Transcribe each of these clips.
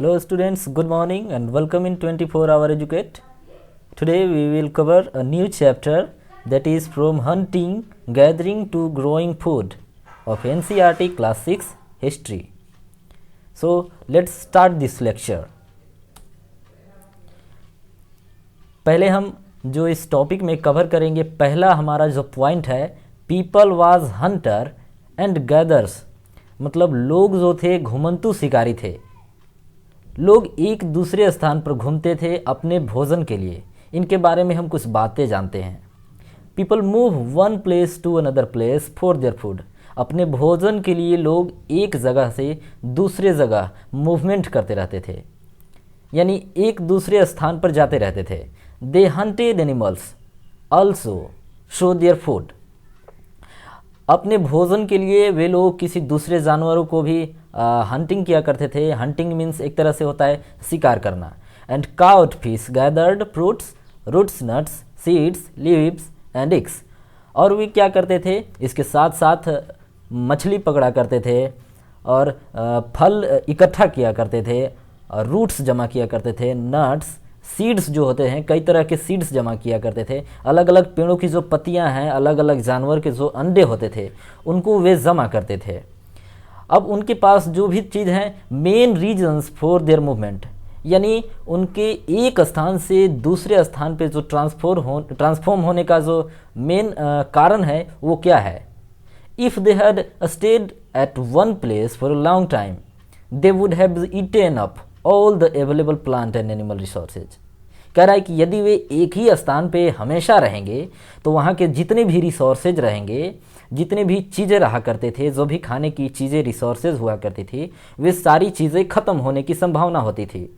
Hello students, good morning and welcome in 24-hour Educate. Today we will cover a new chapter that is from hunting, gathering to growing food of NCERT class 6 history. So let's start this lecture. पहले हम जो इस topic में cover करेंगे, पहला हमारा जो point है, people was Hunter and gathers, मतलब लोग जो थे घुमंतू शिकारी थे। लोग एक दूसरे स्थान पर घूमते थे अपने भोजन के लिए। इनके बारे में हम कुछ बातें जानते हैं। People move one place to another place for their food, अपने भोजन के लिए लोग एक जगह से दूसरे जगह मूवमेंट करते रहते थे, यानी एक दूसरे स्थान पर जाते रहते थे। They hunted animals also show their food, अपने भोजन के लिए वे लोग किसी दूसरे जानवरों को भी हंटिंग किया करते थे। हंटिंग मीन्स एक तरह से होता है शिकार करना। And caught fish gathered fruits roots nuts seeds leaves and eggs, और वे क्या करते थे, इसके साथ साथ मछली पकड़ा करते थे और फल इकट्ठा किया करते थे, रूट्स जमा किया करते थे, नट्स सीड्स जो होते हैं, कई तरह के सीड्स जमा किया करते थे। अलग अलग पेड़ों की जो पत्तियां हैं, अलग अलग जानवर के जो अंडे होते थे, उनको वे जमा करते थे। अब उनके पास जो भी चीज़ है, main reasons for their movement, यानी उनके एक स्थान से दूसरे स्थान पे जो ट्रांसफॉर्म होने का जो मेन कारण है वो क्या है। If they had stayed at one place for a long time they would have eaten up all the available plant and animal resources. कह रहा है कि यदि वे एक ही स्थान पे हमेशा रहेंगे तो वहाँ के जितने भी रिसोर्सेज रहेंगे, जितने भी चीज़ें रहा करते थे, जो भी खाने की चीज़ें रिसोर्सेज हुआ करती थी, वे सारी चीज़ें ख़त्म होने की संभावना होती थी।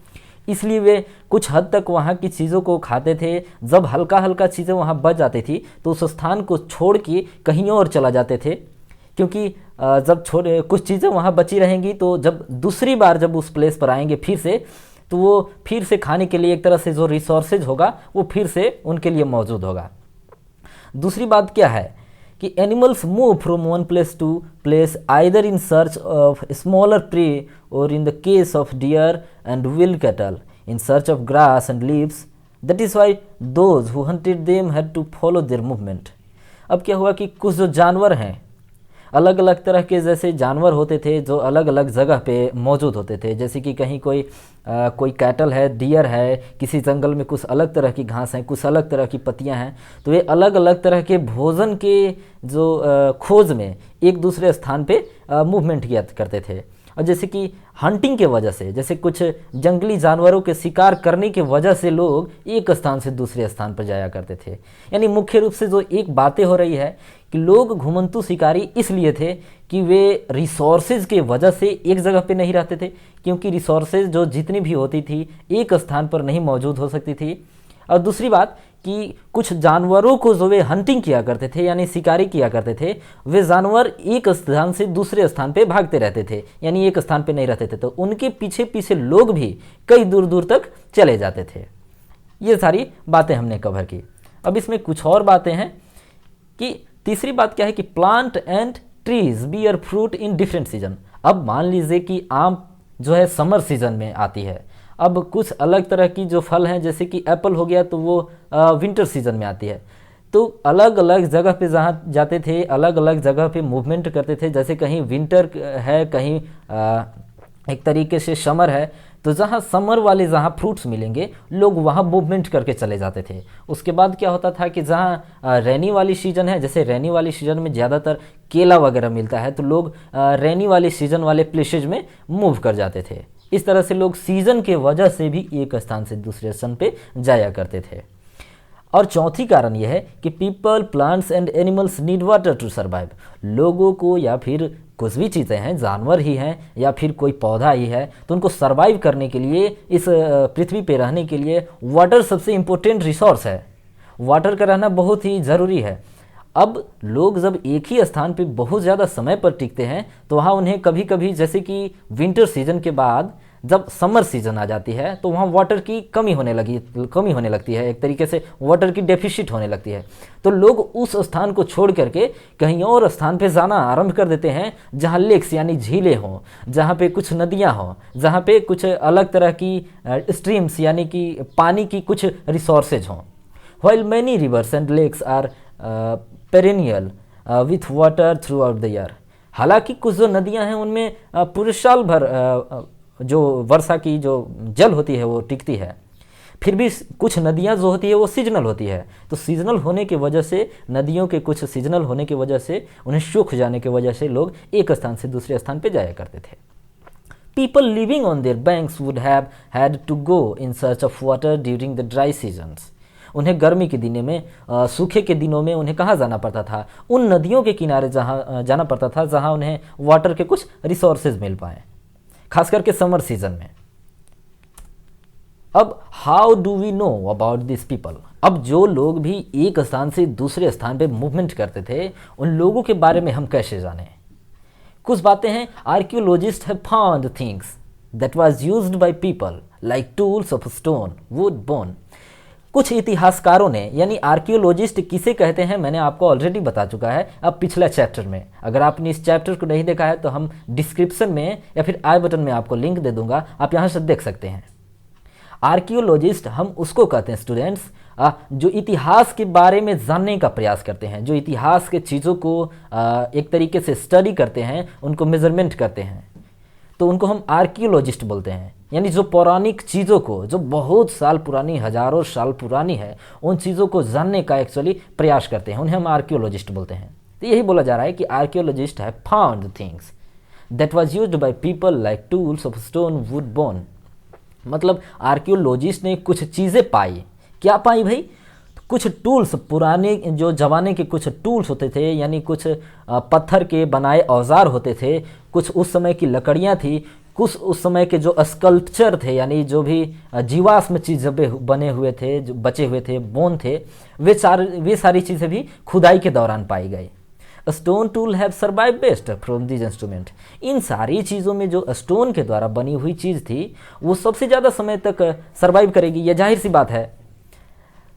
इसलिए वे कुछ हद तक वहाँ की चीज़ों को खाते थे। जब हल्का हल्का चीज़ें वहाँ बच जाती थी तो उस स्थान को छोड़ के कहीं और चला जाते थे, क्योंकि जब कुछ चीज़ें वहाँ बची रहेंगी तो जब दूसरी बार जब उस प्लेस पर आएंगे फिर से, तो वो फिर से खाने के लिए एक तरह से जो रिसोर्सेज होगा वो फिर से उनके लिए मौजूद होगा। दूसरी बात क्या है कि animals move from one place to place either in search of smaller prey और in the case of deer and wild cattle in search of grass and leaves. That is why those who hunted them had to follow their movement. अब क्या हुआ कि कुछ जो जानवर हैं, अलग अलग तरह के जैसे जानवर होते थे जो अलग अलग जगह पे मौजूद होते थे, जैसे कि कहीं कोई कैटल है, डियर है, किसी जंगल में कुछ अलग तरह की घास है, कुछ अलग तरह की पत्तियां हैं, तो वे अलग अलग तरह के भोजन के जो खोज में एक दूसरे स्थान पे मूवमेंट किया करते थे। और जैसे कि हंटिंग के वजह से, जैसे कुछ जंगली जानवरों के शिकार करने के वजह से लोग एक स्थान से दूसरे स्थान पर जाया करते थे। यानी मुख्य रूप से जो एक बातें हो रही है कि लोग घुमंतू शिकारी इसलिए थे कि वे रिसोर्सेज के वजह से एक जगह पे नहीं रहते थे, क्योंकि रिसोर्सेज जो जितनी भी होती थी एक स्थान पर नहीं मौजूद हो सकती थी। और दूसरी बात कि कुछ जानवरों को जो वे हंटिंग किया करते थे, यानी शिकारी किया करते थे, वे जानवर एक स्थान से दूसरे स्थान पे भागते रहते थे, यानी एक स्थान पे नहीं रहते थे, तो उनके पीछे पीछे लोग भी कई दूर दूर तक चले जाते थे। ये सारी बातें हमने कवर की। अब इसमें कुछ और बातें हैं कि तीसरी बात क्या है कि plant and trees bear fruit in different season. अब मान लीजिए कि आम जो है समर सीजन में आती है, अब कुछ अलग तरह की जो फल हैं जैसे कि एप्पल हो गया तो वो विंटर सीजन में आती है। तो अलग अलग जगह पे जहाँ जाते थे, अलग अलग जगह पे मूवमेंट करते थे, जैसे कहीं विंटर है, कहीं एक तरीके से समर है, तो जहाँ समर वाले जहाँ फ्रूट्स मिलेंगे लोग वहाँ मूवमेंट करके चले जाते थे। उसके बाद क्या होता था कि जहाँ रेनी वाली सीजन है, जैसे रेनी वाली सीजन में ज़्यादातर केला वगैरह मिलता है, तो लोग रेनी वाली सीजन वाले प्लेसेज में मूव कर जाते थे। इस तरह से लोग सीजन के वजह से भी एक स्थान से दूसरे स्थान पे जाया करते थे। और चौथी कारण यह है कि people plants and animals need water to survive. लोगों को या फिर कुछ भी चीज़ें हैं, जानवर ही हैं या फिर कोई पौधा ही है, तो उनको सर्वाइव करने के लिए, इस पृथ्वी पे रहने के लिए वाटर सबसे इम्पोर्टेंट रिसोर्स है। वाटर का रहना बहुत ही ज़रूरी है। अब लोग जब एक ही स्थान पे बहुत ज़्यादा समय पर टिकते हैं तो वहाँ उन्हें कभी कभी, जैसे कि विंटर सीजन के बाद जब समर सीजन आ जाती है तो वहाँ वाटर की कमी होने लगती है, एक तरीके से वाटर की डेफिशिट होने लगती है। तो लोग उस स्थान को छोड़ करके कहीं और स्थान पे जाना आरंभ कर देते हैं जहाँ लेक्स यानी झीलें हों, जहाँ पे कुछ नदियाँ हों, जहाँ पे कुछ अलग तरह की स्ट्रीम्स यानी कि पानी की कुछ रिसोर्सेज हों। While many rivers and lakes are perennial with water throughout the year, हालांकि कुछ जो नदियां हैं उनमें पूरे साल भर जो वर्षा की जो जल होती है वो टिकती है, फिर भी कुछ नदियां जो होती है वो सीजनल होती है। तो सीजनल होने की वजह से, नदियों के कुछ सीजनल होने की वजह से, उन्हें सूख जाने की वजह से लोग एक स्थान से दूसरे स्थान पर जाया करते थे। People living on their banks would have had to go in search of water during the dry seasons. उन्हें गर्मी के दिनों में, सूखे के दिनों में उन्हें कहाँ जाना पड़ता था? उन नदियों के किनारे जहाँ जाना पड़ता था जहाँ उन्हें वाटर के कुछ रिसोर्सेज मिल पाए, खास करके समर सीजन में। अब how do we know about this people? अब जो लोग भी एक स्थान से दूसरे स्थान पे मूवमेंट करते थे, उन लोगों के बारे में हम कैसे जानें? कुछ बातें हैं। Archaeologist have found things that was used by people like tools of stone, would, bone. कुछ इतिहासकारों ने, यानी आर्कियोलॉजिस्ट किसे कहते हैं मैंने आपको ऑलरेडी बता चुका है अब पिछला चैप्टर में। अगर आपने इस चैप्टर को नहीं देखा है तो हम डिस्क्रिप्शन में या फिर आई बटन में आपको लिंक दे दूंगा, आप यहाँ से देख सकते हैं। आर्कियोलॉजिस्ट हम उसको कहते हैं स्टूडेंट्स जो इतिहास के बारे में जानने का प्रयास करते हैं, जो इतिहास के चीज़ों को एक तरीके से स्टडी करते हैं, उनको मेजरमेंट करते हैं, तो उनको हम आर्कियोलॉजिस्ट बोलते हैं। यानी जो पौराणिक चीज़ों को, जो बहुत साल पुरानी, हजारों साल पुरानी है, उन चीज़ों को जानने का एक्चुअली प्रयास करते हैं, उन्हें हम आर्कियोलॉजिस्ट बोलते हैं। तो यही बोला जा रहा है कि archaeologist have found things that was used by people like tools of stone, would, bone. मतलब आर्कियोलॉजिस्ट ने कुछ चीज़ें पाई। क्या पाई भाई? कुछ टूल्स, पुराने जो ज़माने के कुछ टूल्स होते थे, यानी कुछ पत्थर के बनाए औजार होते थे, कुछ उस समय की लकड़ियाँ थी, कुछ उस समय के जो स्कल्पचर थे, यानी जो भी जीवाश्म चीज़ बने हुए थे, जो बचे हुए थे, बोन थे, वे सारी चीज़ें भी खुदाई के दौरान पाई गई। Stone tool have survive best from this instrument. इन सारी चीज़ों में जो स्टोन के द्वारा बनी हुई चीज़ थी वो सबसे ज़्यादा समय तक सर्वाइव करेगी, यह जाहिर सी बात है।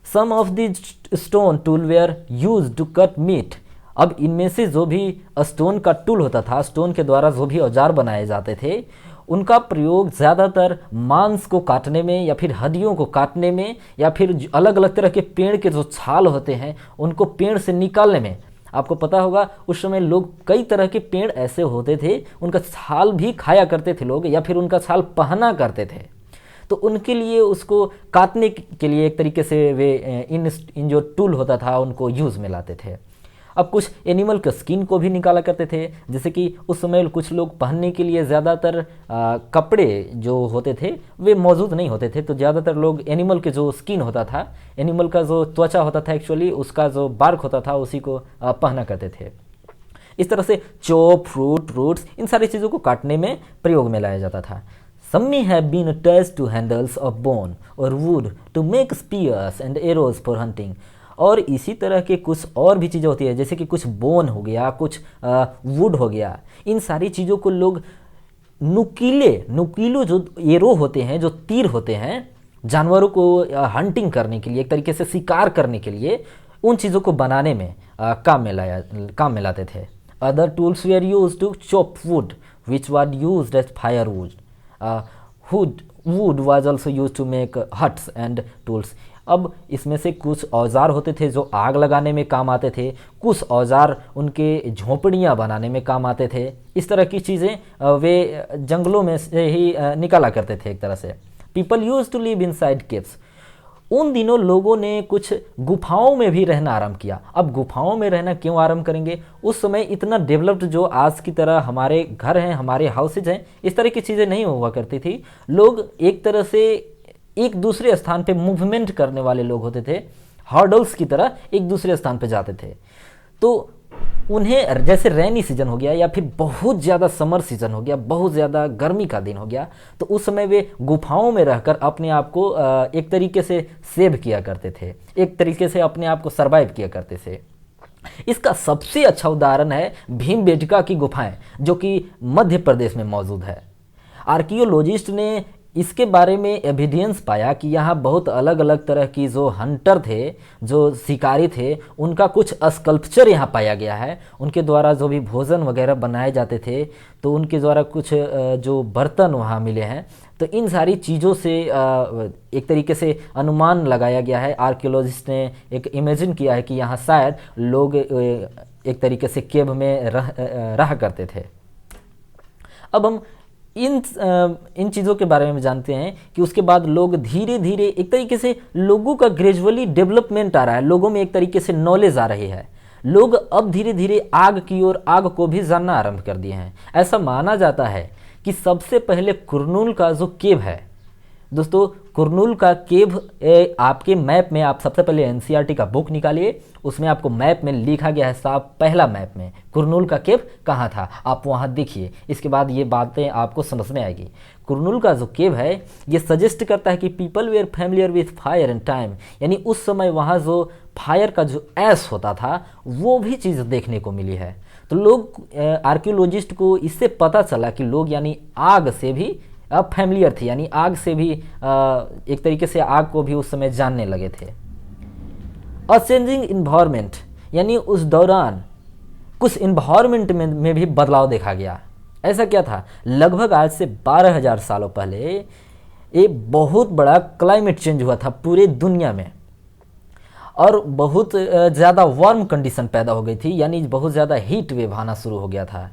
Some of the stone tool were used to cut meat. अब इनमें से जो भी स्टोन का टूल होता था, स्टोन के द्वारा जो भी औजार बनाए जाते थे, उनका प्रयोग ज़्यादातर मांस को काटने में या फिर हड्डियों को काटने में, या फिर अलग अलग तरह के पेड़ के जो छाल होते हैं उनको पेड़ से निकालने में। आपको पता होगा उस समय लोग, कई तरह के पेड़ ऐसे होते थे, उनका छाल भी खाया करते थे लोग, या फिर उनका छाल पहना करते थे। तो उनके लिए, उसको काटने के लिए एक तरीके से वे इन जो टूल होता था उनको यूज़ में लाते थे। अब कुछ एनिमल के स्किन को भी निकाला करते थे, जैसे कि उस समय कुछ लोग पहनने के लिए ज़्यादातर कपड़े जो होते थे वे मौजूद नहीं होते थे, तो ज़्यादातर लोग एनिमल के जो स्किन होता था, एनिमल का जो त्वचा होता था, एक्चुअली उसका जो बार्क होता था, उसी को पहना करते थे। इस तरह से चॉप, फ्रूट, रूट्स, इन सारी चीज़ों को काटने में प्रयोग में लाया जाता था। Some may have been attached to handles of bone or wood to make spears and arrows for hunting। और इसी तरह के कुछ और भी चीज़ें होती है, जैसे कि कुछ बोन हो गया, कुछ वुड हो गया। इन सारी चीज़ों को लोग नुकीले जो एरो होते हैं, जो तीर होते हैं, जानवरों को हंटिंग करने के लिए, एक तरीके से शिकार करने के लिए, उन चीज़ों को बनाने में काम में लाते थे। Other tools were used to chop wood which was used as firewood. Wood was also use to make huts and tools. अब इसमें से कुछ औजार होते थे जो आग लगाने में काम आते थे, कुछ औजार उनके झोंपड़ियाँ बनाने में काम आते थे। इस तरह की चीज़ें वे जंगलों में से ही निकाला करते थे एक तरह से। People use to live inside caves. उन दिनों लोगों ने कुछ गुफाओं में भी रहना आरंभ किया। अब गुफाओं में रहना क्यों आरंभ करेंगे? उस समय इतना डेवलप्ड जो आज की तरह हमारे घर हैं, हमारे हाउसेज हैं, इस तरह की चीज़ें नहीं हुआ करती थी। लोग एक तरह से एक दूसरे स्थान पे मूवमेंट करने वाले लोग होते थे, हॉर्डल्स की तरह एक दूसरे स्थान पे जाते थे। तो उन्हें जैसे रेनी सीजन हो गया या फिर बहुत ज़्यादा समर सीजन हो गया, बहुत ज़्यादा गर्मी का दिन हो गया, तो उस समय वे गुफाओं में रहकर अपने आप को एक तरीके से सेव किया करते थे, एक तरीके से अपने आप को सर्वाइव किया करते थे। इसका सबसे अच्छा उदाहरण है भीमबेटका की गुफाएं, जो कि मध्य प्रदेश में मौजूद है। आर्कियोलॉजिस्ट ने इसके बारे में एविडेंस पाया कि यहाँ बहुत अलग अलग तरह की जो हंटर थे, जो शिकारी थे, उनका कुछ स्कल्पचर यहाँ पाया गया है। उनके द्वारा जो भी भोजन वगैरह बनाए जाते थे, तो उनके द्वारा कुछ जो बर्तन वहाँ मिले हैं। तो इन सारी चीज़ों से एक तरीके से अनुमान लगाया गया है, आर्कियोलॉजिस्ट ने एक इमेजिन किया है कि यहाँ शायद लोग एक तरीके से केव में रहा करते थे। अब हम इन चीज़ों के बारे में जानते हैं कि उसके बाद लोग धीरे धीरे एक तरीके से लोगों का ग्रेजुअली डेवलपमेंट आ रहा है, लोगों में एक तरीके से नॉलेज आ रही है। लोग अब धीरे धीरे आग की ओर, आग को भी जानना आरंभ कर दिए हैं। ऐसा माना जाता है कि सबसे पहले कुरनूल का जो केव है, दोस्तों कुरनूल का केव आपके मैप में, आप सबसे पहले एनसीईआरटी का बुक निकालिए, उसमें आपको मैप में लिखा गया है साफ, पहला मैप में कुरनूल का केव कहाँ था, आप वहाँ देखिए। इसके बाद ये बातें आपको समझ में आएगी। कुरनूल का जो केव है ये सजेस्ट करता है कि people were familiar with fire and time, यानी उस समय वहाँ जो फायर का जो ऐश होता था वो भी चीज़ देखने को मिली है। तो लोग, आर्कियोलॉजिस्ट को इससे पता चला कि लोग यानी आग से भी अब फैमिलियर थे, यानी आग से भी एक तरीके से आग को भी उस समय जानने लगे थे। अ चेंजिंग इन्वायरमेंट, यानी उस दौरान कुछ इन्वायरमेंट में भी बदलाव देखा गया। ऐसा क्या था, लगभग आज से 12,000 सालों पहले एक बहुत बड़ा क्लाइमेट चेंज हुआ था पूरे दुनिया में, और बहुत ज़्यादा वार्म कंडीशन पैदा हो गई थी, यानी बहुत ज़्यादा हीट वेव आना शुरू हो गया था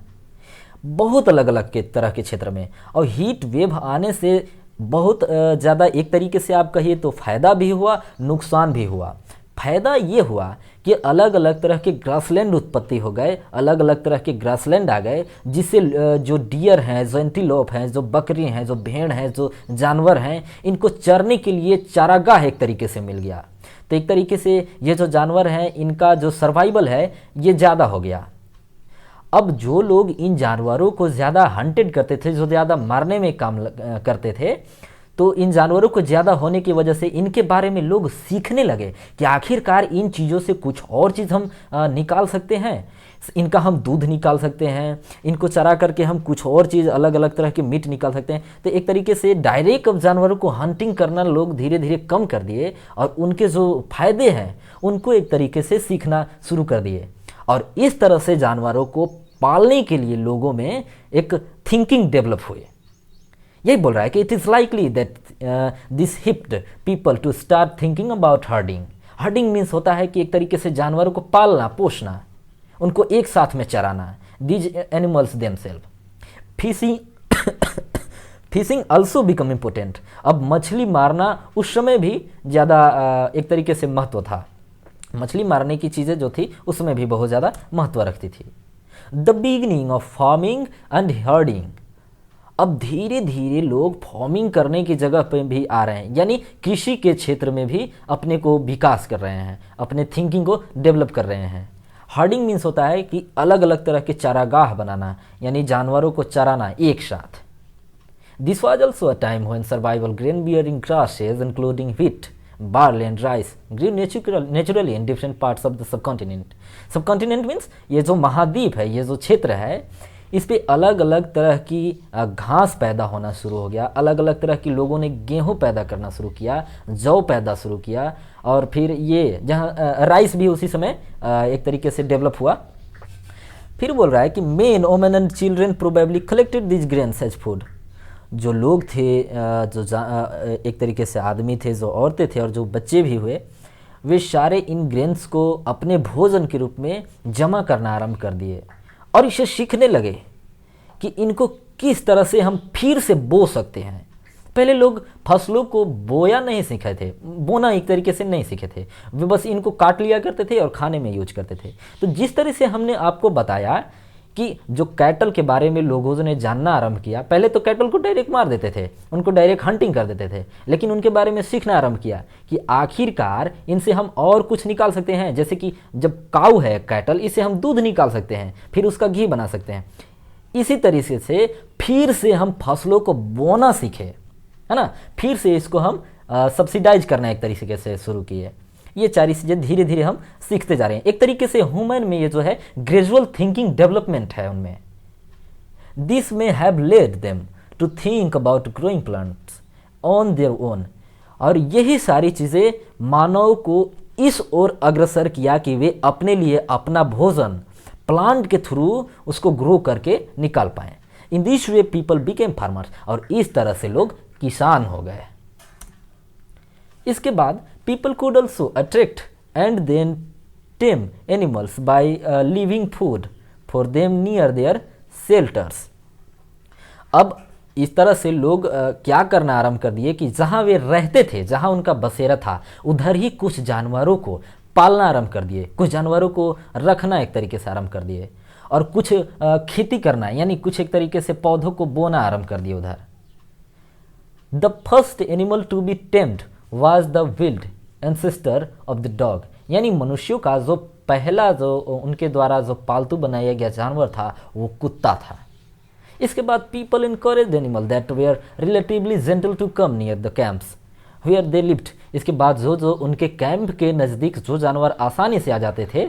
बहुत अलग अलग के तरह के क्षेत्र में। और हीट वेव आने से बहुत ज़्यादा एक तरीके से आप कहिए तो फ़ायदा भी हुआ, नुकसान भी हुआ। फ़ायदा ये हुआ कि अलग अलग तरह के ग्रासलैंड उत्पत्ति हो गए, अलग अलग तरह के ग्रासलैंड आ गए, जिससे जो डियर हैं, जो एंटीलोप हैं, जो बकरी हैं, जो भेड़ हैं, जो जानवर हैं, इनको चरने के लिए चारागाह एक तरीके से मिल गया। तो एक तरीके से ये जो जानवर हैं इनका जो सर्वाइवल है ये ज़्यादा हो गया। अब जो लोग इन जानवरों को ज़्यादा हंटेड करते थे, जो ज़्यादा मारने में काम करते थे, तो इन जानवरों को ज़्यादा होने की वजह से इनके बारे में लोग सीखने लगे कि आखिरकार इन चीज़ों से कुछ और चीज़ हम निकाल सकते हैं, इनका हम दूध निकाल सकते हैं, इनको चरा करके हम कुछ और चीज़ अलग अलग तरह के मीट निकाल सकते हैं। तो एक तरीके से डायरेक्ट अब जानवरों को हंटिंग करना लोग धीरे धीरे कम कर दिए और उनके जो फायदे हैं उनको एक तरीके से सीखना शुरू कर दिए। और इस तरह से जानवरों को पालने के लिए लोगों में एक थिंकिंग डेवलप हुई। यही बोल रहा है कि it is likely that this helped people to start thinking about herding. Herding means होता है कि एक तरीके से जानवरों को पालना, पोषना, उनको एक साथ में चराना, these animals themself. Fishing fishing also become important. अब मछली मारना उस समय भी ज़्यादा एक तरीके से महत्व था, मछली मारने की चीज़ें जो थी उसमें भी बहुत ज़्यादा महत्व रखती थी। The beginning of farming and herding. अब धीरे धीरे लोग फार्मिंग करने की जगह पे भी आ रहे हैं, यानी कृषि के क्षेत्र में भी अपने को विकास कर रहे हैं, अपने थिंकिंग को डेवलप कर रहे हैं। हर्डिंग मीन्स होता है कि अलग अलग तरह के चारागाह बनाना, यानी जानवरों को चराना एक साथ। This was also a time when survival grain bearing grasses including wheat, barley and rice grew naturally in different parts of the subcontinent. Subcontinent means ये जो महाद्वीप है, ये जो क्षेत्र है, इस पे अलग अलग तरह की घास पैदा होना शुरू हो गया। अलग अलग तरह की लोगों ने गेहूं पैदा करना शुरू किया, जौ पैदा शुरू किया, और फिर ये जहाँ राइस भी उसी समय एक तरीके से डेवलप हुआ। फिर बोल रहा है कि men women and children probably collected this grains as food. जो लोग थे, जो एक तरीके से आदमी थे, जो औरतें थे और जो बच्चे भी हुए, वे सारे इन ग्रेन्स को अपने भोजन के रूप में जमा करना आरंभ कर दिए और इसे सीखने लगे कि इनको किस तरह से हम फिर से बो सकते हैं। पहले लोग फसलों को बोया नहीं सीखे थे, बोना एक तरीके से नहीं सीखे थे, वे बस इनको काट लिया करते थे और खाने में यूज करते थे। तो जिस तरह से हमने आपको बताया कि जो कैटल के बारे में लोगों ने जानना आरंभ किया, पहले तो कैटल को डायरेक्ट मार देते थे, उनको डायरेक्ट हंटिंग कर देते थे, लेकिन उनके बारे में सीखना आरंभ किया कि आखिरकार इनसे हम और कुछ निकाल सकते हैं। जैसे कि जब काऊ है कैटल, इससे हम दूध निकाल सकते हैं, फिर उसका घी बना सकते हैं। इसी तरीके से फिर से हम फसलों को बोना सीखे, है ना, फिर से इसको हम सब्सिडाइज करना एक तरीके से शुरू किए। ये सारी चीज़ें धीरे धीरे हम सीखते जा रहे हैं। एक तरीके से ह्यूमन में ये जो है ग्रेजुअल थिंकिंग डेवलपमेंट है उनमें। This may have led them to think about growing plants on their own. और यही सारी चीज़ें मानव को इस ओर अग्रसर किया कि वे अपने लिए अपना भोजन प्लांट के थ्रू उसको ग्रो करके निकाल पाएँ। In this way people became farmers, और इस तरह से लोग किसान हो गए। इसके बाद people could also attract and then tame animals by leaving food for them near their shelters. अब इस तरह से लोग क्या करना आरंभ कर दिए कि जहाँ वे रहते थे, जहाँ उनका बसेरा था, उधर ही कुछ जानवरों को पालना आरंभ कर दिए, कुछ जानवरों को रखना एक तरीके से आरंभ कर दिए, और कुछ खेती करना, यानी कुछ एक तरीके से पौधों को बोना आरंभ कर दिए उधर। The first animal to be tamed was the wild ancestor of the dog, यानी मनुष्यों का जो पहला जो उनके द्वारा जो पालतू बनाया गया जानवर था वो कुत्ता था। इसके बाद people encourage animal that were relatively gentle to come near the camps where they lived. इसके बाद जो उनके कैंप के नज़दीक जो जानवर आसानी से आ जाते थे,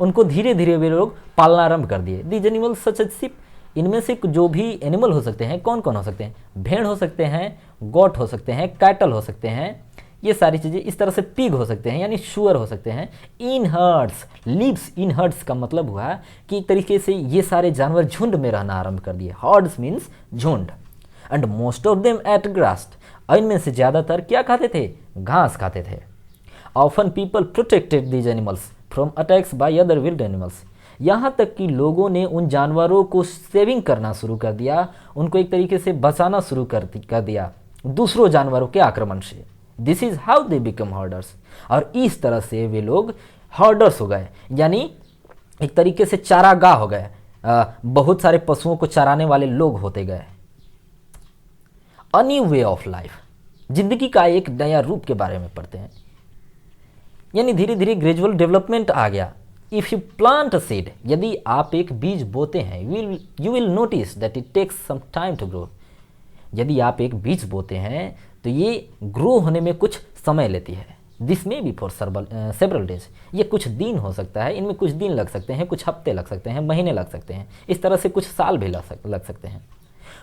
उनको धीरे धीरे वे लोग पालना आरंभ कर दिए। These animal such as sheep, इनमें से जो भी एनिमल हो सकते हैं, कौन कौन हो सकते हैं? भेड़ हो सकते हैं, गोट हो सकते हैं, कैटल हो सकते हैं, ये सारी चीज़ें। इस तरह से पिग हो सकते हैं, यानी शुअर हो सकते हैं। इन हर्ड्स, लिव्स इन हर्ड्स का मतलब हुआ कि एक तरीके से ये सारे जानवर झुंड में रहना आरंभ कर दिए। हर्ड्स मीन्स झुंड। And most of them ate grass, इनमें से ज़्यादातर क्या खाते थे? घास खाते थे। Often people protected these animals from attacks by other wild animals, यहाँ तक कि लोगों ने उन जानवरों को सेविंग करना शुरू कर दिया, उनको एक तरीके से बचाना शुरू कर दिया दूसरों जानवरों के आक्रमण से। This is how they become herders, और इस तरह से वे लोग हर्डर्स हो गए, यानी एक तरीके से चारागाह हो गए, बहुत सारे पशुओं को चराने वाले लोग होते गए। A new way of life, जिंदगी का एक नया रूप के बारे में पढ़ते हैं, यानी धीरे धीरे ग्रेजुअल डेवलपमेंट आ गया। If you plant a seed, यदि आप एक बीज बोते हैं, you will notice that it takes some time to grow. यदि आप एक बीज बोते हैं तो ये ग्रो होने में कुछ समय लेती है। दिस में बी फॉर सेवरल डेज, ये कुछ दिन हो सकता है, इनमें कुछ दिन लग सकते हैं, कुछ हफ्ते लग सकते हैं, महीने लग सकते हैं, इस तरह से कुछ साल भी लग सकते हैं।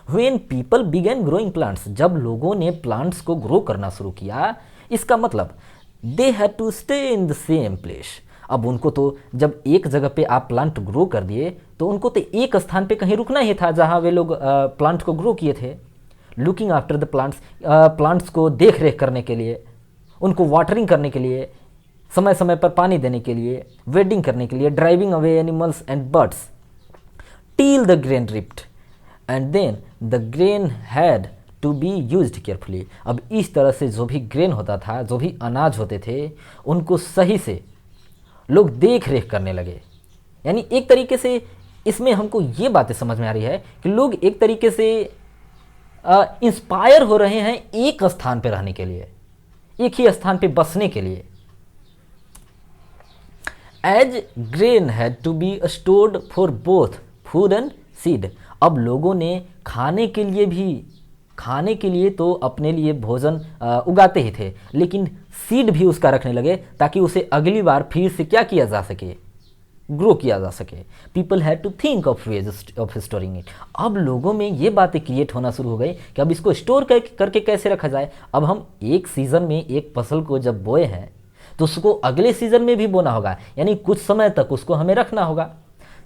When people begin growing plants, जब लोगों ने प्लांट्स को ग्रो करना शुरू किया, इसका मतलब they had to stay in the same place. अब उनको तो जब एक जगह पे आप प्लांट ग्रो कर दिए तो उनको तो एक स्थान पे कहीं रुकना ही था जहाँ वे लोग प्लांट को ग्रो किए थे। Looking after the plants, plants को देख रेख करने के लिए, उनको वाटरिंग करने के लिए, समय समय पर पानी देने के लिए, वेडिंग करने के लिए, driving away animals and birds till the grain drift and then the grain had to be used carefully. अब इस तरह से जो भी ग्रेन होता था, जो भी अनाज होते थे, उनको सही से लोग देख रेख करने लगे। यानी एक तरीके से इसमें हमको ये बातें समझ में आ रही है कि लोग एक तरीके से इंस्पायर हो रहे हैं एक स्थान पे रहने के लिए, एक ही स्थान पे बसने के लिए। As grain had to be stored for both food and seed, अब लोगों ने खाने के लिए तो अपने लिए भोजन उगाते ही थे, लेकिन सीड भी उसका रखने लगे ताकि उसे अगली बार फिर से क्या किया जा सके, ग्रो किया जा सके। People had to think of ways of storing it. अब लोगों में ये बातें क्रिएट होना शुरू हो गई कि अब इसको स्टोर करके कैसे रखा जाए। अब हम एक सीज़न में एक फसल को जब बोए हैं तो उसको अगले सीज़न में भी बोना होगा, यानी कुछ समय तक उसको हमें रखना होगा।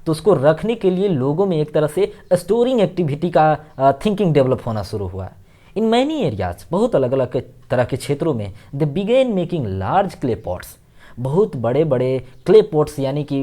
तो उसको रखने के लिए लोगों में एक तरह से स्टोरिंग एक्टिविटी का थिंकिंग डेवलप होना शुरू हुआ। इन मैनी एरियाज, बहुत अलग अलग तरह के क्षेत्रों में, they begin making large clay pots, बहुत बड़े बड़े क्ले पॉट्स, यानी कि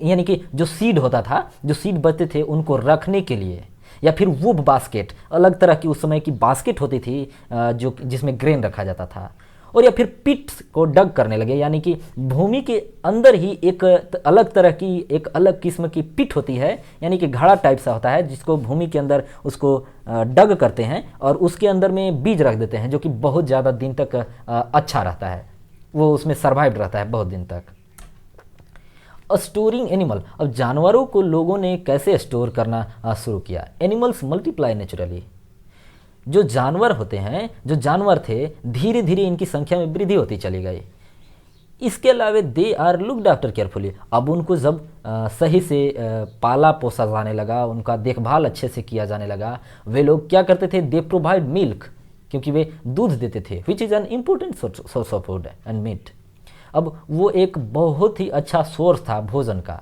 यानी कि जो सीड होता था, जो सीड बचते थे उनको रखने के लिए, या फिर वुड बास्केट, अलग तरह की उस समय की बास्केट होती थी जो जिसमें ग्रेन रखा जाता था। और या फिर पिट्स को डग करने लगे, यानी कि भूमि के अंदर ही एक अलग तरह की, एक अलग किस्म की पिट होती है, यानी कि घड़ा टाइप सा होता है जिसको भूमि के अंदर उसको डग करते हैं और उसके अंदर में बीज रख देते हैं, जो कि बहुत ज़्यादा दिन तक अच्छा रहता है, वो उसमें सर्वाइव रहता है बहुत दिन तक। स्टोरिंग एनिमल, अब जानवरों को लोगों ने कैसे स्टोर करना शुरू किया। एनिमल्स मल्टीप्लाई नेचुरली, जो जानवर होते हैं, जो जानवर थे, धीरे धीरे इनकी संख्या में वृद्धि होती चली गई। इसके अलावा they are looked after carefully, अब उनको जब सही से पाला पोसा जाने लगा, उनका देखभाल अच्छे से किया जाने लगा, वे लोग क्या करते थे, दे प्रोवाइड मिल्क, क्योंकि वे दूध देते थे, which is an important source of food and meat. अब वो एक बहुत ही अच्छा सोर्स था भोजन का।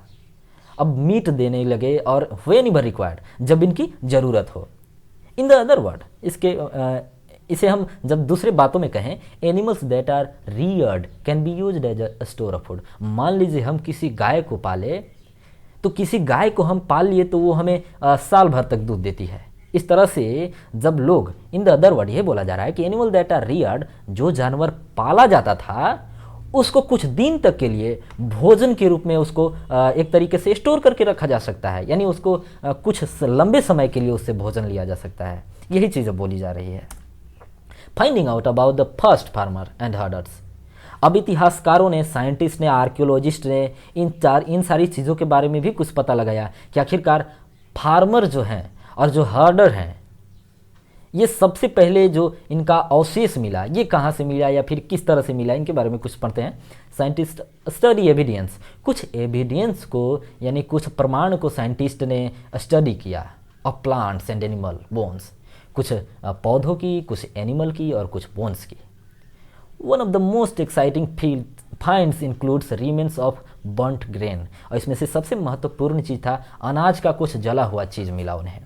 अब मीट देने लगे और व्हेन एवर रिक्वायर्ड, जब इनकी ज़रूरत हो। इन द अदर वर्ड, इसे हम जब दूसरे बातों में कहें, animals that are reared can be used as a store of food. मान लीजिए हम किसी गाय को पाले, तो किसी गाय को हम पाल लिए तो वो हमें साल भर तक दूध देती है। इस तरह से जब लोग, इन द अदर वर्ड ये बोला जा रहा है कि एनिमल दैट आर रियर्ड, जो जानवर पाला जाता था उसको कुछ दिन तक के लिए भोजन के रूप में उसको एक तरीके से स्टोर करके रखा जा सकता है, यानी उसको कुछ लंबे समय के लिए उससे भोजन लिया जा सकता है। यही चीज़ें बोली जा रही है। Finding out about the first farmer and herders. अब इतिहासकारों ने, साइंटिस्ट ने, आर्कियोलॉजिस्ट ने इन सारी चीज़ों के बारे में भी कुछ पता लगाया कि आखिरकार फार्मर जो हैं और जो हर्डर हैं, ये सबसे पहले जो इनका अवशेष मिला, ये कहाँ से मिला या फिर किस तरह से मिला, इनके बारे में कुछ पढ़ते हैं। साइंटिस्ट स्टडी एविडेंस, कुछ एविडेंस को यानी कुछ प्रमाण को साइंटिस्ट ने स्टडी किया of plants and animal bones, कुछ पौधों की, कुछ एनिमल की और कुछ बोन्स की। One of the most exciting finds includes remains of burnt grain, और इसमें से सबसे महत्वपूर्ण चीज़ था अनाज का कुछ जला हुआ चीज़ मिला उन्हें।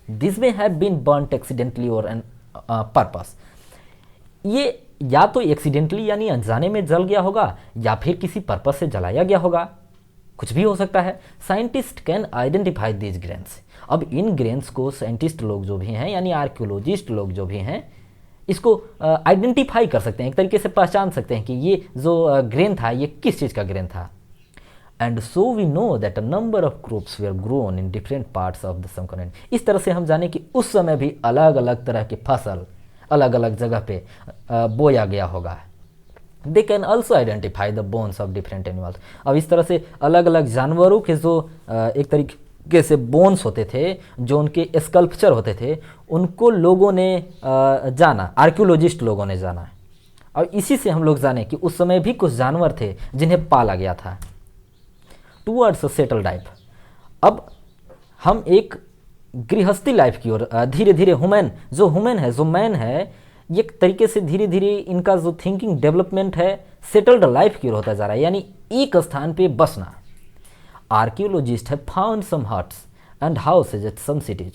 This may have been burnt accidentally और एन पर्पस, ये या तो एक्सीडेंटली यानी अनजाने में जल गया होगा या फिर किसी पर्पस से जलाया गया होगा, कुछ भी हो सकता है। Scientist can identify these grains, अब इन ग्रेन्स को साइंटिस्ट लोग जो भी हैं यानी आर्कियोलॉजिस्ट लोग जो भी हैं, इसको आइडेंटिफाई कर सकते हैं, एक तरीके से पहचान सकते हैं कि ये जो ग्रेन था ये किस चीज़ का ग्रेन था। And so we know that a number of crops were grown in different parts of the subcontinent. इस तरह से हम जाने कि उस समय भी अलग अलग तरह की फसल अलग अलग जगह पे बोया गया होगा। They can also identify the bones of different animals. अब इस तरह से अलग अलग जानवरों के जो एक तरीके से बोन्स होते थे, जो उनके स्कल्पचर होते थे, उनको लोगों ने जाना, आर्कियोलॉजिस्ट लोगों ने जाना, और इसी से हम लोग जाने कि उस समय भी कुछ जानवर थे जिन्हें पाला गया था। टूवर्ड्स सेटल लाइफ, अब हम एक गृहस्थी लाइफ की ओर धीरे धीरे जो मैन है, ये तरीके से धीरे धीरे इनका जो थिंकिंग डेवलपमेंट है सेटल्ड लाइफ की ओर होता जा रहा है, यानी एक स्थान पे बसना। Archaeologists have found some huts and houses at some cities,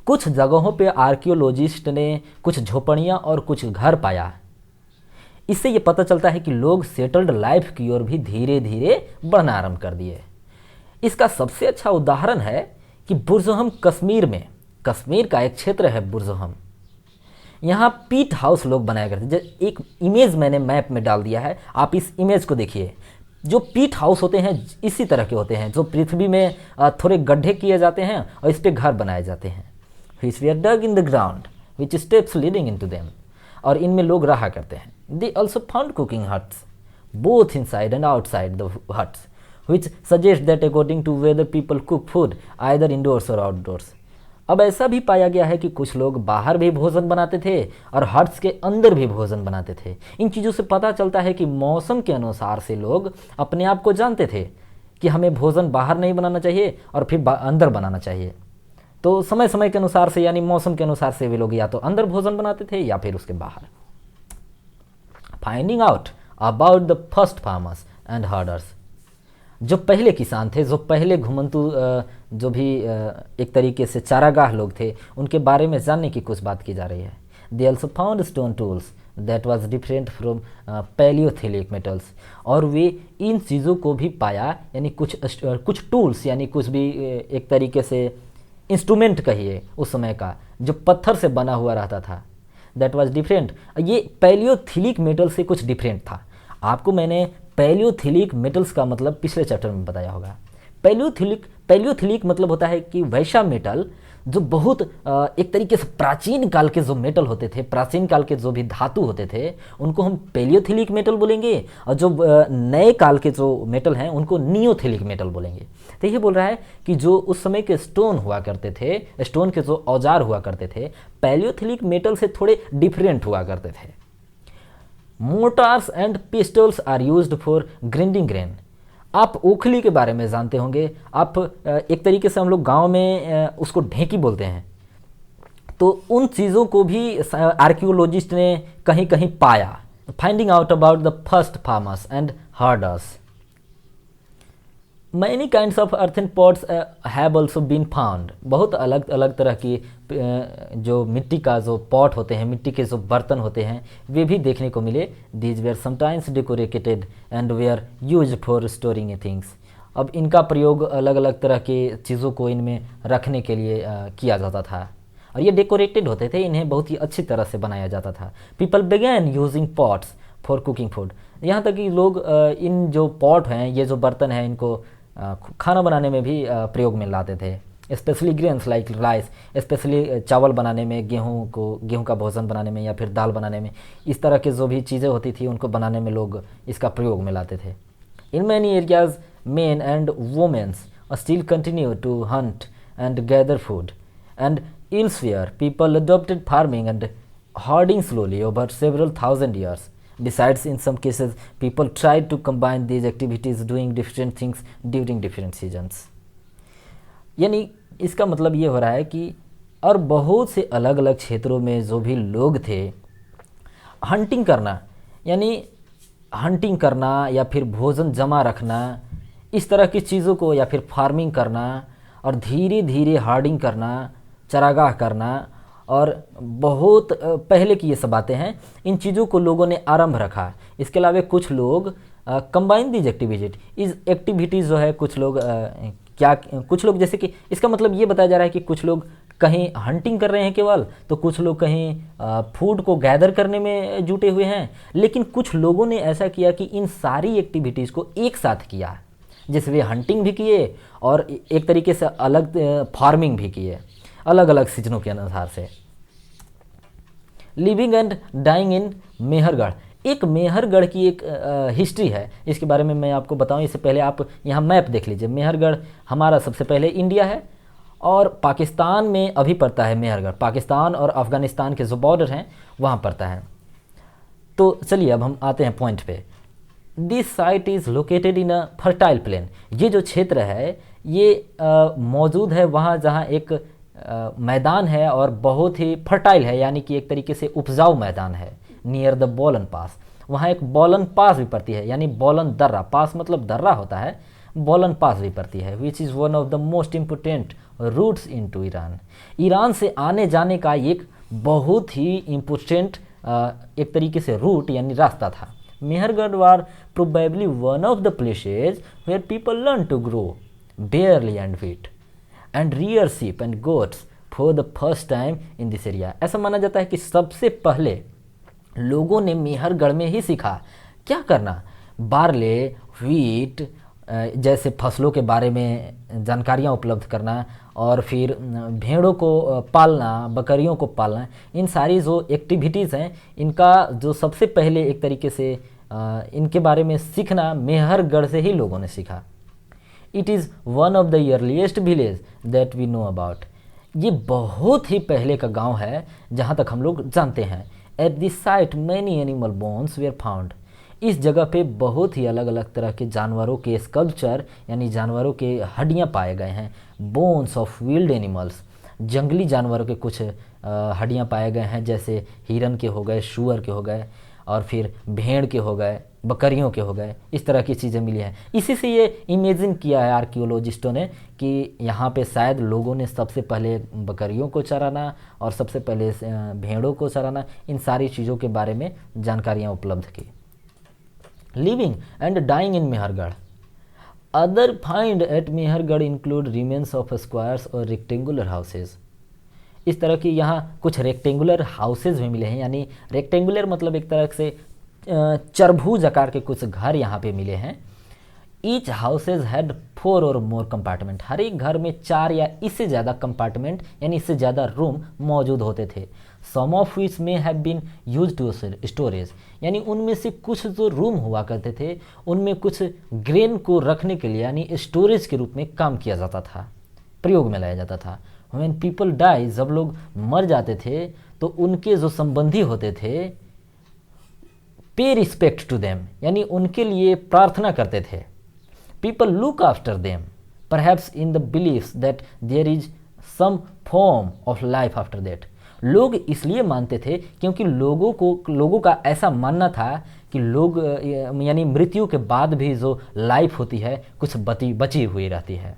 कुछ जगहों पे आर्कियोलॉजिस्ट ने कुछ झोपड़ियाँ और कुछ घर पाया। इससे ये पता चलता है कि लोग सेटल्ड लाइफ की ओर भी धीरे धीरे बढ़ना आरंभ कर दिए। इसका सबसे अच्छा उदाहरण है कि बुर्ज़ोहम कश्मीर का एक क्षेत्र है बुर्ज़ोहम। यहाँ पीट हाउस लोग बनाया करते हैं। एक इमेज मैंने मैप में डाल दिया है, आप इस इमेज को देखिए। जो पीट हाउस होते हैं इसी तरह के होते हैं, जो पृथ्वी में थोड़े गड्ढे किए जाते हैं और इस पर घर बनाए जाते हैं। which were dug in the ground, which steps leading into them, और इनमें लोग रहा करते हैं। They also found cooking huts, both inside and outside the huts, which suggests that according to whether people cook food either indoors or outdoors। अब ऐसा भी पाया गया है कि कुछ लोग बाहर भी भोजन बनाते थे और हट्स के अंदर भी भोजन बनाते थे। इन चीज़ों से पता चलता है कि मौसम के अनुसार से लोग अपने आप को जानते थे कि हमें भोजन बाहर नहीं बनाना चाहिए और फिर अंदर बनाना चाहिए। तो समय समय के अनुसार से यानी मौसम के अनुसार से वे लोग या तो अंदर भोजन बनाते थे या फिर उसके बाहर। Finding out about the first farmers and herders, जो पहले किसान थे, जो पहले घुमंतू जो भी एक तरीके से चारागाह लोग थे, उनके बारे में जानने की कुछ बात की जा रही है। They also found stone tools that was different from palaeolithic metals, और वे इन चीज़ों को भी पाया, यानी कुछ टूल्स यानी कुछ भी एक तरीके से इंस्ट्रूमेंट कहिए उस समय का, जो पत्थर से बना हुआ रहता था, दैट वाज डिफरेंट। ये पैलियोथिलिक मेटल से कुछ डिफरेंट था। आपको मैंने पैलियोथिलिक मेटल्स का मतलब पिछले चैप्टर में बताया होगा। पैलियोथिलिक मतलब होता है कि वैसा मेटल जो बहुत एक तरीके से प्राचीन काल के जो मेटल होते थे, प्राचीन काल के जो भी धातु होते थे, उनको हम पैलियोथिलिक मेटल बोलेंगे, और जो नए काल के जो मेटल हैं उनको नियोथिलिक मेटल बोलेंगे। तो ये बोल रहा है कि जो उस समय के स्टोन हुआ करते थे, स्टोन के जो औजार हुआ करते थे, पैलियोथिलिक मेटल से थोड़े डिफरेंट हुआ करते थे। Mortars and pestles are used for grinding grain. आप ओखली के बारे में जानते होंगे। आप एक तरीके से हम लोग गांव में उसको ढेंकी बोलते हैं। तो उन चीज़ों को भी आर्कियोलॉजिस्ट ने कहीं कहीं पाया। Finding out about the first farmers and herders. Many kinds of earthen pots have also been found. बहुत अलग अलग तरह की जो मिट्टी का जो पॉट होते हैं, मिट्टी के जो बर्तन होते हैं, वे भी देखने को मिले। These were sometimes decorated and were use for storing a things. अब इनका प्रयोग अलग अलग तरह के चीज़ों को इनमें रखने के लिए किया जाता था, और ये डेकोरेटेड होते थे, इन्हें बहुत ही अच्छी तरह से बनाया जाता था। People began using pots for cooking food. यहाँ तक कि लोग इन जो पॉट हैं, ये जो बर्तन हैं, इनको खाना बनाने में भी प्रयोग में लाते थे। Specially grains like rice, specially चावल बनाने में, गेहूं का भोजन बनाने में, या फिर दाल बनाने में, इस तरह की जो भी चीज़ें होती थी उनको बनाने में लोग इसका प्रयोग में लाते थे। In many areas men and womens still continue to hunt and gather food, and elsewhere people adopted farming and hoarding slowly over several thousand years. Besides, in some cases people tried to combine these activities, doing different things during different seasons. यानी इसका मतलब ये हो रहा है कि और बहुत से अलग अलग क्षेत्रों में जो भी लोग थे, हंटिंग करना, यानी हंटिंग करना या फिर भोजन जमा रखना, इस तरह की चीज़ों को, या फिर फार्मिंग करना, और धीरे धीरे हार्डिंग करना, चरागाह करना, और बहुत पहले की ये सब बातें हैं। इन चीज़ों को लोगों ने आरंभ रखा। इसके अलावा कुछ लोग कंबाइन दीज एक्टिविटीज़ जो है, कुछ लोग जैसे कि इसका मतलब ये बताया जा रहा है कि कुछ लोग कहीं हंटिंग कर रहे हैं केवल, तो कुछ लोग कहीं फूड को गैदर करने में जुटे हुए हैं। लेकिन कुछ लोगों ने ऐसा किया कि इन सारी एक्टिविटीज़ को एक साथ किया, जैसे वे हंटिंग भी किए और एक तरीके से अलग फार्मिंग भी किए, अलग अलग सीजनों के अनुसार से। Living and dying in Mehrgarh. एक मेहरगढ़ की एक हिस्ट्री है, इसके बारे में मैं आपको बताऊं। इससे पहले आप यहाँ मैप देख लीजिए। मेहरगढ़ हमारा सबसे पहले इंडिया है, और पाकिस्तान में अभी पड़ता है मेहरगढ़। पाकिस्तान और अफ़गानिस्तान के जो बॉर्डर हैं वहाँ पड़ता है। तो चलिए अब हम आते हैं पॉइंट पे। This site is located in a fertile plain. ये जो क्षेत्र है ये मौजूद है वहाँ जहाँ एक मैदान है और बहुत ही फर्टाइल है, यानी कि एक तरीके से उपजाऊ मैदान है। नियर द बोलन पास, वहाँ एक बोलन पास भी पड़ती है, यानी बोलन दर्रा, पास मतलब दर्रा होता है, बोलन पास भी पड़ती है। Which is one of the most important routes into Iran. Iran से आने जाने का एक बहुत ही इम्पोर्टेंट एक तरीके से रूट यानी रास्ता था। Mehrgarh was probably one of the places where people learn to grow barley and wheat and rear sheep and goats for the first time in this area. ऐसा माना जाता है कि सबसे पहले लोगों ने मेहरगढ़ में ही सीखा क्या करना, बार्ले, व्हीट जैसे फसलों के बारे में जानकारियाँ उपलब्ध करना, और फिर भेड़ों को पालना, बकरियों को पालना। इन सारी जो एक्टिविटीज़ हैं, इनका जो सबसे पहले एक तरीके से इनके बारे में सीखना मेहरगढ़ से ही लोगों ने सीखा। It is one of the earliest village that we know about. ये बहुत ही पहले का गांव है जहाँ तक हम लोग जानते हैं। At this site many animal bones were found. इस जगह पे बहुत ही अलग अलग तरह के जानवरों के स्कल्पचर यानी जानवरों के हड्डियाँ पाए गए हैं। बोन्स ऑफ विल्ड एनिमल्स, जंगली जानवरों के कुछ हड्डियाँ पाए गए हैं, जैसे हिरन के हो गए, शुअर के हो गए, और फिर भेड़ के हो गए, बकरियों के हो गए। इस तरह की चीज़ें मिली हैं। इसी से ये इमेजिन किया है आर्कियोलॉजिस्टों ने कि यहाँ पे शायद लोगों ने सबसे पहले बकरियों को चराना और सबसे पहले भेड़ों को चराना, इन सारी चीज़ों के बारे में जानकारियाँ उपलब्ध की। Living and dying in Mehrgarh. Other find at Mehrgarh include remains of squares और रेक्टेंगुलर हाउसेज। इस तरह की यहाँ कुछ रेक्टेंगुलर हाउसेज भी मिले हैं, यानी रेक्टेंगुलर मतलब एक तरह से चरभुज आकार के कुछ घर यहाँ पे मिले हैं। ईच हाउसेज हैड 4 और मोर कंपार्टमेंट। हर एक घर में 4 या इससे ज़्यादा कंपार्टमेंट यानी इससे ज़्यादा रूम मौजूद होते थे। सम of which may have been use to storage, यानी उनमें से कुछ जो रूम हुआ करते थे उनमें कुछ ग्रेन को रखने के लिए यानी स्टोरेज के रूप में काम किया जाता था, प्रयोग में लाया जाता था। व्हेन पीपल डाई, जब लोग मर जाते थे तो उनके जो संबंधी होते थे पे रिस्पेक्ट टू देम, यानी उनके लिए प्रार्थना करते थे। People look after them perhaps in the believes that there is some form of life after that. लोग इसलिए मानते थे क्योंकि लोगों का ऐसा मानना था कि लोग यानी मृत्यु के बाद भी जो लाइफ होती है कुछ बची हुई रहती है।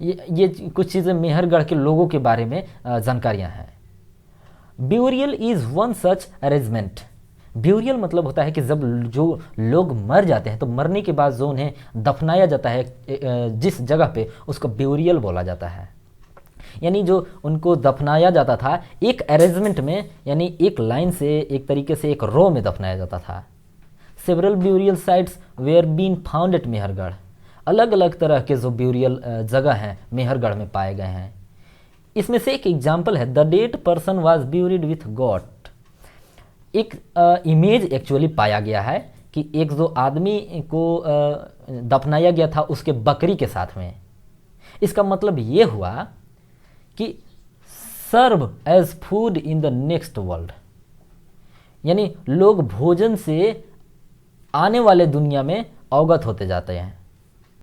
ये कुछ चीज़ें मेहरगढ़ के लोगों के बारे में जानकारियाँ हैं। Burial is one such arrangement. Burial मतलब होता है कि जब जो लोग मर जाते हैं तो मरने के बाद जो उन्हें दफनाया जाता है जिस जगह पे, उसको ब्यूरियल बोला जाता है। यानी जो उनको दफनाया जाता था एक अरेंजमेंट में, यानी एक लाइन से, एक तरीके से एक रो में दफनाया जाता था। Several burial sites were been found at Mehrgarh. अलग अलग तरह के जो ब्यूरियल जगह हैं मेहरगढ़ में पाए गए हैं। इसमें से एक एग्जाम्पल है the dead person was buried with got. एक इमेज एक्चुअली पाया गया है कि एक जो आदमी को दफनाया गया था उसके बकरी के साथ में। इसका मतलब ये हुआ कि serve as food in the next world, यानी लोग भोजन से आने वाले दुनिया में अवगत होते जाते हैं।